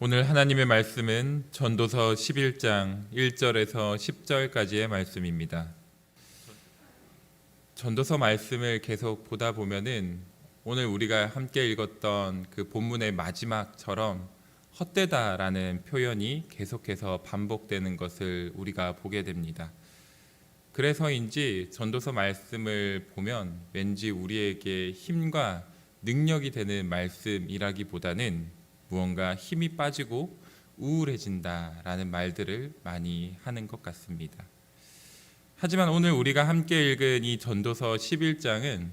오늘 하나님의 말씀은 전도서 11장 1절에서 10절까지의 말씀입니다. 전도서 말씀을 계속 보다 보면은 오늘 우리가 함께 읽었던 그 본문의 마지막처럼 헛되다라는 표현이 계속해서 반복되는 것을 우리가 보게 됩니다. 그래서인지 전도서 말씀을 보면 왠지 우리에게 힘과 능력이 되는 말씀이라기보다는 무언가 힘이 빠지고 우울해진다라는 말들을 많이 하는 것 같습니다. 하지만 오늘 우리가 함께 읽은 이 전도서 11장은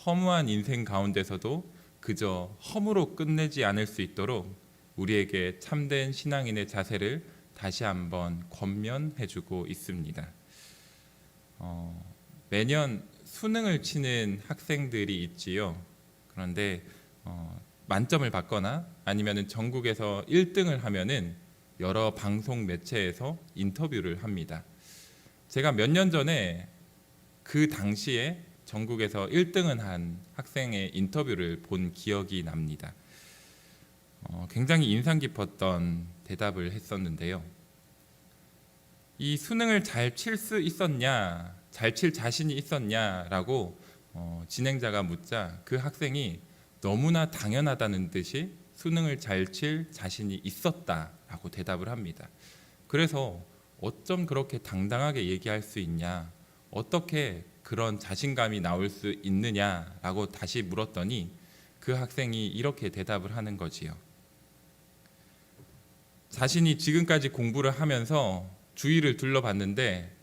허무한 인생 가운데서도 그저 허무로 끝내지 않을 수 있도록 우리에게 참된 신앙인의 자세를 다시 한번 권면해주고 있습니다. 매년 수능을 치는 학생들이 있지요. 그런데 만점을 받거나 아니면 전국에서 1등을 하면은 여러 방송 매체에서 인터뷰를 합니다. 제가 몇 년 전에 그 당시에 전국에서 1등을 한 학생의 인터뷰를 본 기억이 납니다. 굉장히 인상 깊었던 대답을 했었는데요. 이 수능을 잘 칠 수 있었냐, 잘 칠 자신이 있었냐라고 진행자가 묻자 그 학생이 너무나 당연하다는 듯이 수능을 잘 칠 자신이 있었다라고 대답을 합니다. 그래서 어쩜 그렇게 당당하게 얘기할 수 있냐, 어떻게 그런 자신감이 나올 수 있느냐라고 다시 물었더니 그 학생이 이렇게 대답을 하는 거지요. 자신이 지금까지 공부를 하면서 주위를 둘러봤는데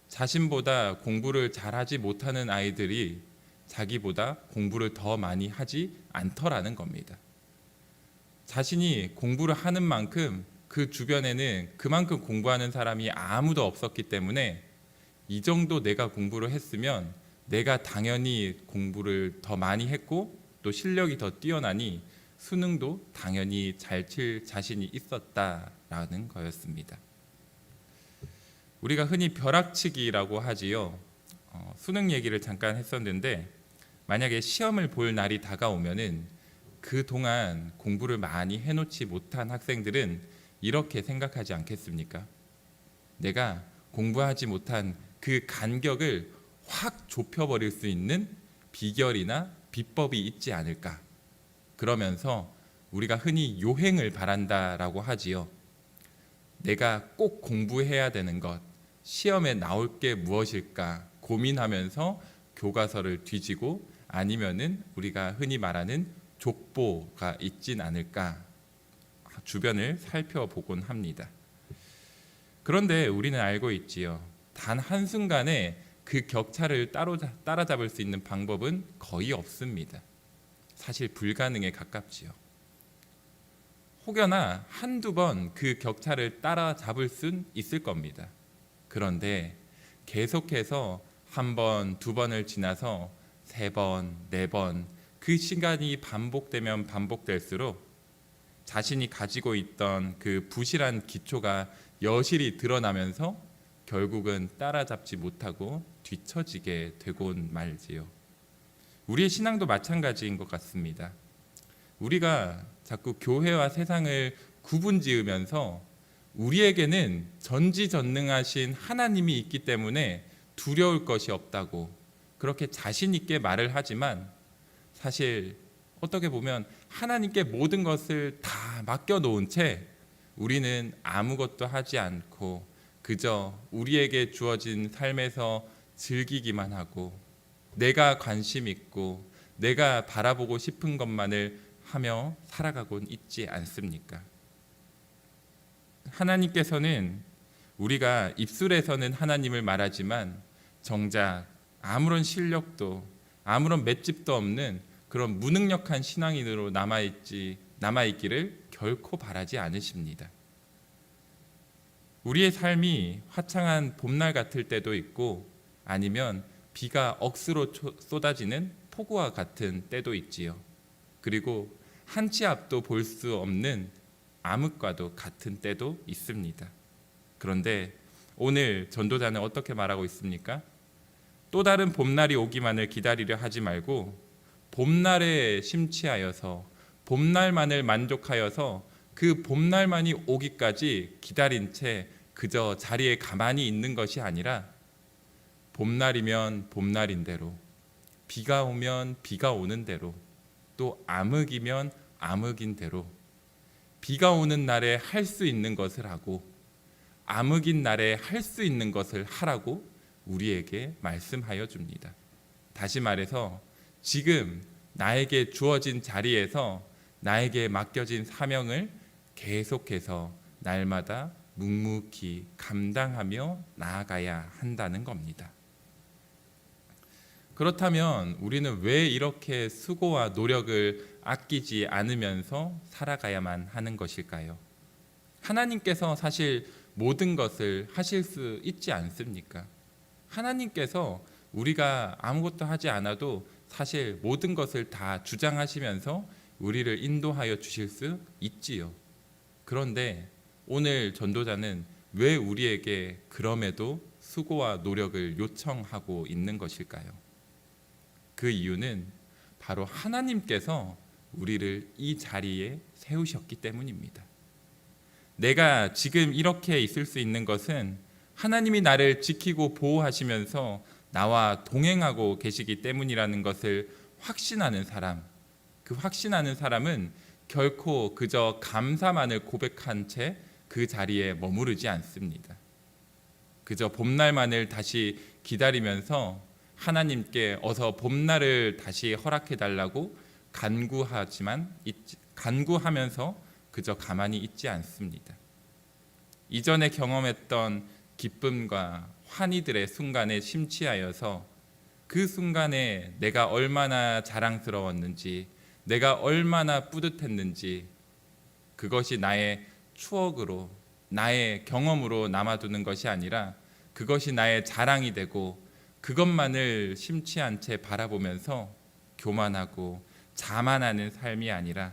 자신보다 공부를 잘하지 못하는 아이들이 자기보다 공부를 더 많이 하지 않더라는 겁니다. 자신이 공부를 하는 만큼 그 주변에는 그만큼 공부하는 사람이 아무도 없었기 때문에 이 정도 내가 공부를 했으면 내가 당연히 공부를 더 많이 했고 또 실력이 더 뛰어나니 수능도 당연히 잘 칠 자신이 있었다라는 거였습니다. 우리가 흔히 벼락치기라고 하지요. 수능 얘기를 잠깐 했었는데 만약에 시험을 볼 날이 다가오면은 그동안 공부를 많이 해놓지 못한 학생들은 이렇게 생각하지 않겠습니까? 내가 공부하지 못한 그 간격을 확 좁혀버릴 수 있는 비결이나 비법이 있지 않을까? 그러면서 우리가 흔히 요행을 바란다라고 하지요. 내가 꼭 공부해야 되는 것, 시험에 나올 게 무엇일까 고민하면서 교과서를 뒤지고 아니면은 우리가 흔히 말하는 족보가 있진 않을까 주변을 살펴보곤 합니다. 그런데 우리는 알고 있지요. 단 한순간에 그 격차를 따라잡을 수 있는 방법은 거의 없습니다. 사실 불가능에 가깝지요. 혹여나 한두 번 그 격차를 따라잡을 순 있을 겁니다. 그런데 계속해서 한 번, 두 번을 지나서 세 번, 네 번 그 시간이 반복되면 반복될수록 자신이 가지고 있던 그 부실한 기초가 여실히 드러나면서 결국은 따라잡지 못하고 뒤처지게 되곤 말지요. 우리의 신앙도 마찬가지인 것 같습니다. 우리가 자꾸 교회와 세상을 구분지으면서 우리에게는 전지전능하신 하나님이 있기 때문에 두려울 것이 없다고 그렇게 자신 있게 말을 하지만 사실 어떻게 보면 하나님께 모든 것을 다 맡겨놓은 채 우리는 아무것도 하지 않고 그저 우리에게 주어진 삶에서 즐기기만 하고 내가 관심 있고 내가 바라보고 싶은 것만을 하며 살아가곤 있지 않습니까? 하나님께서는 우리가 입술에서는 하나님을 말하지만 정작 아무런 실력도 아무런 맷집도 없는 그런 무능력한 신앙인으로 남아있기를 결코 바라지 않으십니다. 우리의 삶이 화창한 봄날 같을 때도 있고 아니면 비가 억수로 쏟아지는 폭우와 같은 때도 있지요. 그리고 한 치 앞도 볼 수 없는 암흑과도 같은 때도 있습니다. 그런데 오늘 전도자는 어떻게 말하고 있습니까? 또 다른 봄날이 오기만을 기다리려 하지 말고 봄날에 심취하여서 봄날만을 만족하여서 그 봄날만이 오기까지 기다린 채 그저 자리에 가만히 있는 것이 아니라 봄날이면 봄날인 대로, 비가 오면 비가 오는 대로, 또 암흑이면 암흑인 대로 비가 오는 날에 할 수 있는 것을 하고 암흑인 날에 할 수 있는 것을 하라고 우리에게 말씀하여 줍니다. 다시 말해서 지금 나에게 주어진 자리에서 나에게 맡겨진 사명을 계속해서 날마다 묵묵히 감당하며 나아가야 한다는 겁니다. 그렇다면 우리는 왜 이렇게 수고와 노력을 아끼지 않으면서 살아가야만 하는 것일까요? 하나님께서 사실 모든 것을 하실 수 있지 않습니까? 하나님께서 우리가 아무것도 하지 않아도 사실 모든 것을 다 주장하시면서 우리를 인도하여 주실 수 있지요. 그런데 오늘 전도자는 왜 우리에게 그럼에도 수고와 노력을 요청하고 있는 것일까요? 그 이유는 바로 하나님께서 우리를 이 자리에 세우셨기 때문입니다. 내가 지금 이렇게 있을 수 있는 것은 하나님이 나를 지키고 보호하시면서 나와 동행하고 계시기 때문이라는 것을 확신하는 사람, 그 확신하는 사람은 결코 그저 감사만을 고백한 채 그 자리에 머무르지 않습니다. 그저 봄날만을 다시 기다리면서 하나님께 어서 봄날을 다시 허락해 달라고 간구하면서 그저 가만히 있지 않습니다. 이전에 경험했던 기쁨과 환희들의 순간에 심취하여서 그 순간에 내가 얼마나 자랑스러웠는지, 내가 얼마나 뿌듯했는지, 그것이 나의 추억으로, 나의 경험으로 남아두는 것이 아니라 그것이 나의 자랑이 되고 그것만을 심취한 채 바라보면서 교만하고 자만하는 삶이 아니라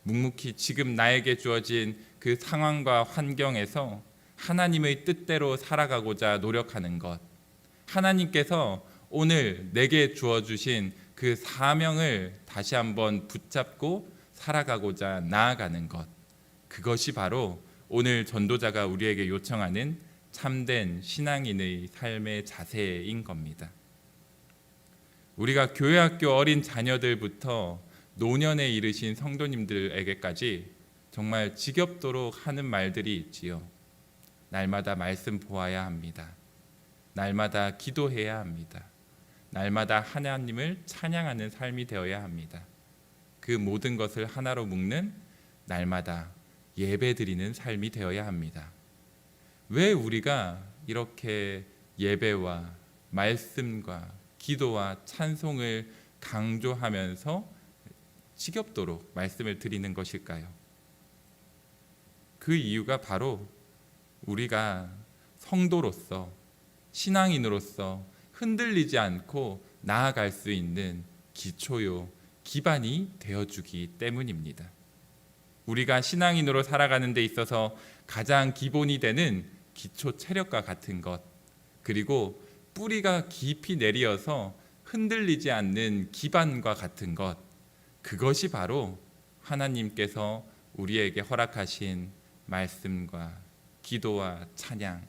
묵묵히 지금 나에게 주어진 그 상황과 환경에서 하나님의 뜻대로 살아가고자 노력하는 것, 하나님께서 오늘 내게 주어주신 그 사명을 다시 한번 붙잡고 살아가고자 나아가는 것, 그것이 바로 오늘 전도자가 우리에게 요청하는 참된 신앙인의 삶의 자세인 겁니다. 우리가 교회학교 어린 자녀들부터 노년에 이르신 성도님들에게까지 정말 지겹도록 하는 말들이 있지요. 날마다 말씀 보아야 합니다. 날마다 기도해야 합니다. 날마다 하나님을 찬양하는 삶이 되어야 합니다. 그 모든 것을 하나로 묶는 날마다 예배드리는 삶이 되어야 합니다. 왜 우리가 이렇게 예배와 말씀과 기도와 찬송을 강조하면서 지겹도록 말씀을 드리는 것일까요? 그 이유가 바로 우리가 성도로서, 신앙인으로서 흔들리지 않고 나아갈 수 있는 기초요, 기반이 되어주기 때문입니다. 우리가 신앙인으로 살아가는 데 있어서 가장 기본이 되는 기초 체력과 같은 것, 그리고 뿌리가 깊이 내리어서 흔들리지 않는 기반과 같은 것, 그것이 바로 하나님께서 우리에게 허락하신 말씀과 기도와 찬양,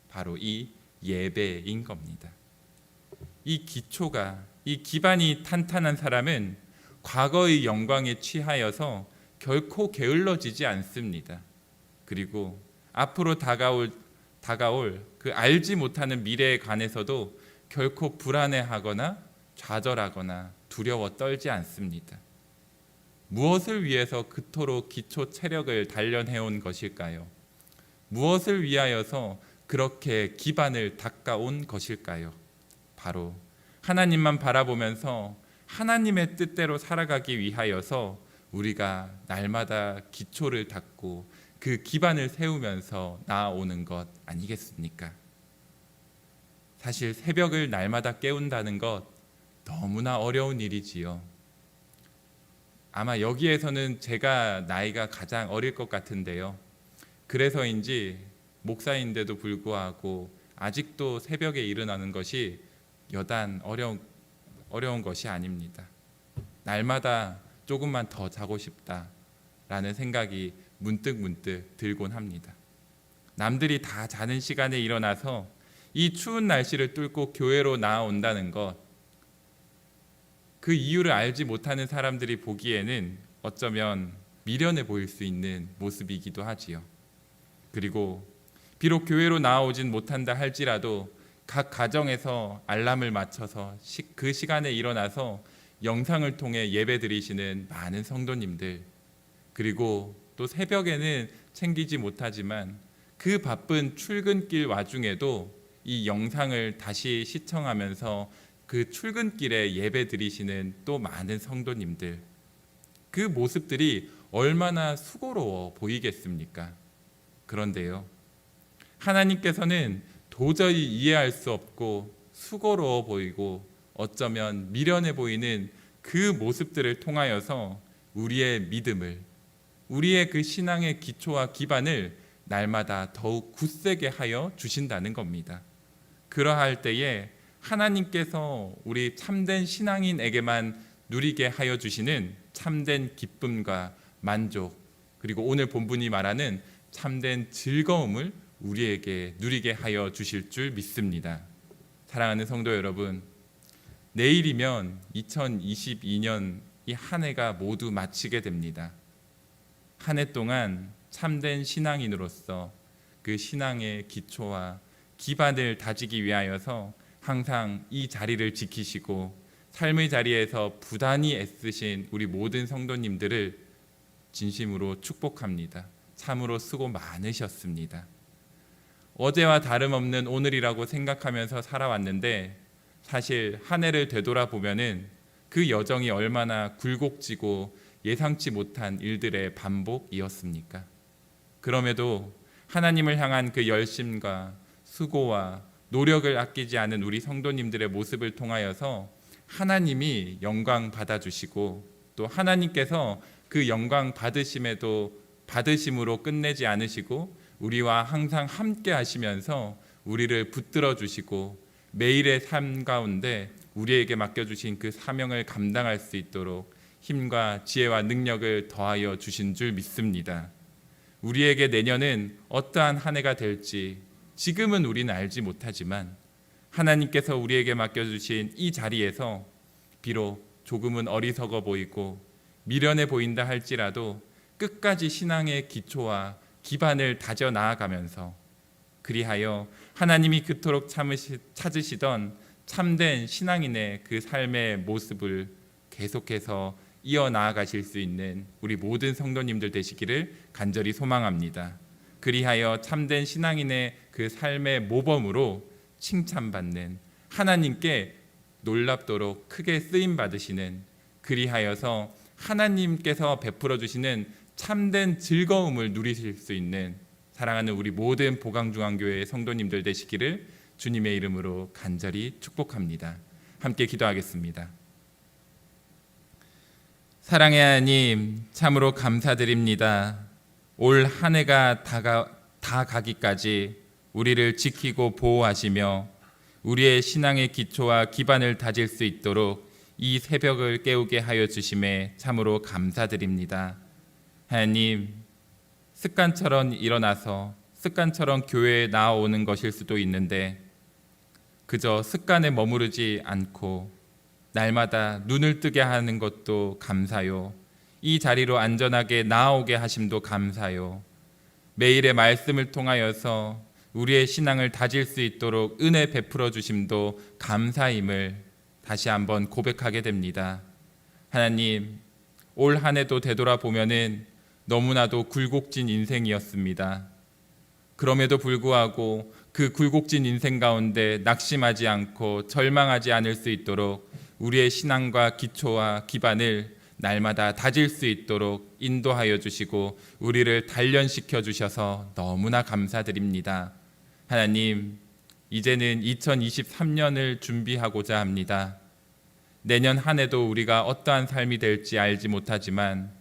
바로 이 예배인 겁니다. 이 기초가, 이 기반이 탄탄한 사람은 과거의 영광에 취하여서 결코 게을러지지 않습니다. 그리고 앞으로 다가올 그 알지 못하는 미래에 관해서도 결코 불안해하거나 좌절하거나 두려워 떨지 않습니다. 무엇을 위해서 그토록 기초 체력을 단련해온 것일까요? 무엇을 위하여서 그렇게 기반을 닦아온 것일까요? 바로 하나님만 바라보면서 하나님의 뜻대로 살아가기 위하여서 우리가 날마다 기초를 닦고 그 기반을 세우면서 나아오는 것 아니겠습니까? 사실 새벽을 날마다 깨운다는 것 너무나 어려운 일이지요. 아마 여기에서는 제가 나이가 가장 어릴 것 같은데요. 그래서인지 목사인데도 불구하고 아직도 새벽에 일어나는 것이 여단 어려운 것이 아닙니다. 날마다 조금만 더 자고 싶다라는 생각이 문득 들곤 합니다. 남들이 다 자는 시간에 일어나서 이 추운 날씨를 뚫고 교회로 나아온다는 것, 그 이유를 알지 못하는 사람들이 보기에는 어쩌면 미련해 보일 수 있는 모습이기도 하지요. 그리고 비록 교회로 나아오진 못한다 할지라도 각 가정에서 알람을 맞춰서 그 시간에 일어나서 영상을 통해 예배 드리시는 많은 성도님들, 그리고 또 새벽에는 챙기지 못하지만 그 바쁜 출근길 와중에도 이 영상을 다시 시청하면서 그 출근길에 예배 드리시는 또 많은 성도님들, 그 모습들이 얼마나 수고로워 보이겠습니까? 그런데요, 하나님께서는 도저히 이해할 수 없고 수고로워 보이고 어쩌면 미련해 보이는 그 모습들을 통하여서 우리의 믿음을, 우리의 그 신앙의 기초와 기반을 날마다 더욱 굳세게 하여 주신다는 겁니다. 그러할 때에 하나님께서 우리 참된 신앙인에게만 누리게 하여 주시는 참된 기쁨과 만족, 그리고 오늘 본문이 말하는 참된 즐거움을 우리에게 누리게 하여 주실 줄 믿습니다. 사랑하는 성도 여러분, 내일이면 2022년 이 한 해가 모두 마치게 됩니다. 한 해 동안 참된 신앙인으로서 그 신앙의 기초와 기반을 다지기 위하여서 항상 이 자리를 지키시고 삶의 자리에서 부단히 애쓰신 우리 모든 성도님들을 진심으로 축복합니다. 참으로 수고 많으셨습니다. 어제와 다름없는 오늘이라고 생각하면서 살아왔는데 사실 한 해를 되돌아보면은 그 여정이 얼마나 굴곡지고 예상치 못한 일들의 반복이었습니까? 그럼에도 하나님을 향한 그 열심과 수고와 노력을 아끼지 않은 우리 성도님들의 모습을 통하여서 하나님이 영광 받아주시고 또 하나님께서 그 영광 받으심으로 끝내지 않으시고 우리와 항상 함께 하시면서 우리를 붙들어 주시고 매일의 삶 가운데 우리에게 맡겨주신 그 사명을 감당할 수 있도록 힘과 지혜와 능력을 더하여 주신 줄 믿습니다. 우리에게 내년은 어떠한 한 해가 될지 지금은 우리는 알지 못하지만 하나님께서 우리에게 맡겨주신 이 자리에서 비록 조금은 어리석어 보이고 미련해 보인다 할지라도 끝까지 신앙의 기초와 기반을 다져 나아가면서 그리하여 하나님이 그토록 찾으시던 참된 신앙인의 그 삶의 모습을 계속해서 이어나아가실 수 있는 우리 모든 성도님들 되시기를 간절히 소망합니다. 그리하여 참된 신앙인의 그 삶의 모범으로 칭찬받는, 하나님께 놀랍도록 크게 쓰임받으시는, 그리하여서 하나님께서 베풀어 주시는 참된 즐거움을 누리실 수 있는 사랑하는 우리 모든 보강중앙교회의 성도님들 되시기를 주님의 이름으로 간절히 축복합니다. 함께 기도하겠습니다. 사랑의 하나님, 참으로 감사드립니다. 올 한 해가 다 가기까지 우리를 지키고 보호하시며 우리의 신앙의 기초와 기반을 다질 수 있도록 이 새벽을 깨우게 하여 주심에 참으로 감사드립니다. 하나님, 습관처럼 일어나서 습관처럼 교회에 나아오는 것일 수도 있는데 그저 습관에 머무르지 않고 날마다 눈을 뜨게 하는 것도 감사요. 이 자리로 안전하게 나아오게 하심도 감사요. 매일의 말씀을 통하여서 우리의 신앙을 다질 수 있도록 은혜 베풀어 주심도 감사임을 다시 한번 고백하게 됩니다. 하나님, 올 한 해도 되돌아보면은 너무나도 굴곡진 인생이었습니다. 그럼에도 불구하고 그 굴곡진 인생 가운데 낙심하지 않고 절망하지 않을 수 있도록 우리의 신앙과 기초와 기반을 날마다 다질 수 있도록 인도하여 주시고 우리를 단련시켜 주셔서 너무나 감사드립니다. 하나님, 이제는 2023년을 준비하고자 합니다. 내년 한 해도 우리가 어떠한 삶이 될지 알지 못하지만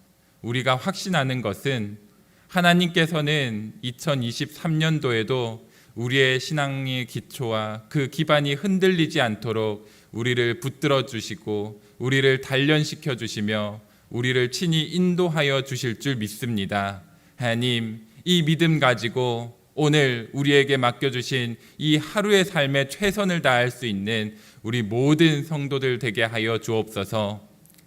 우리가 확신하는 것은 하나님께서는 2023년도에도 우리의 신앙의 기초와 그 기반이 흔들리지 않도록 우리를 붙들어 주시고 우리를 단련시켜 주시며 우리를 친히 인도하여 주실 줄 믿습니다. 하나님, 이 믿음 가지고 오늘 우리에게 맡겨주신 이 하루의 삶에 최선을 다할 수 있는 우리 모든 성도들 되게 하여 주옵소서.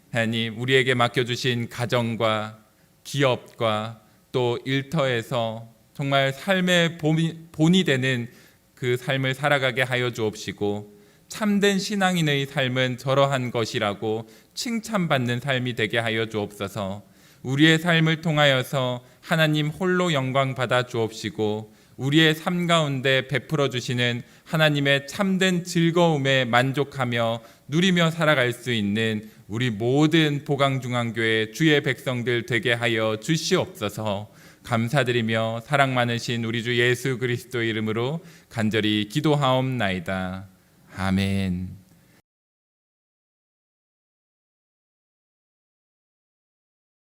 하나님, 우리에게 맡겨주신 가정과 기업과 또 일터에서 정말 삶의 본이 되는 그 삶을 살아가게 하여 주옵시고, 참된 신앙인의 삶은 저러한 것이라고 칭찬받는 삶이 되게 하여 주옵소서. 우리의 삶을 통하여서 하나님 홀로 영광 받아 주옵시고, 우리의 삶 가운데 베풀어 주시는 하나님의 참된 즐거움에 만족하며 누리며 살아갈 수 있는 우리 모든 보강중앙교회 주의 백성들 되게 하여 주시옵소서. 감사드리며 사랑 많으신 우리 주 예수 그리스도 이름으로 간절히 기도하옵나이다. 아멘.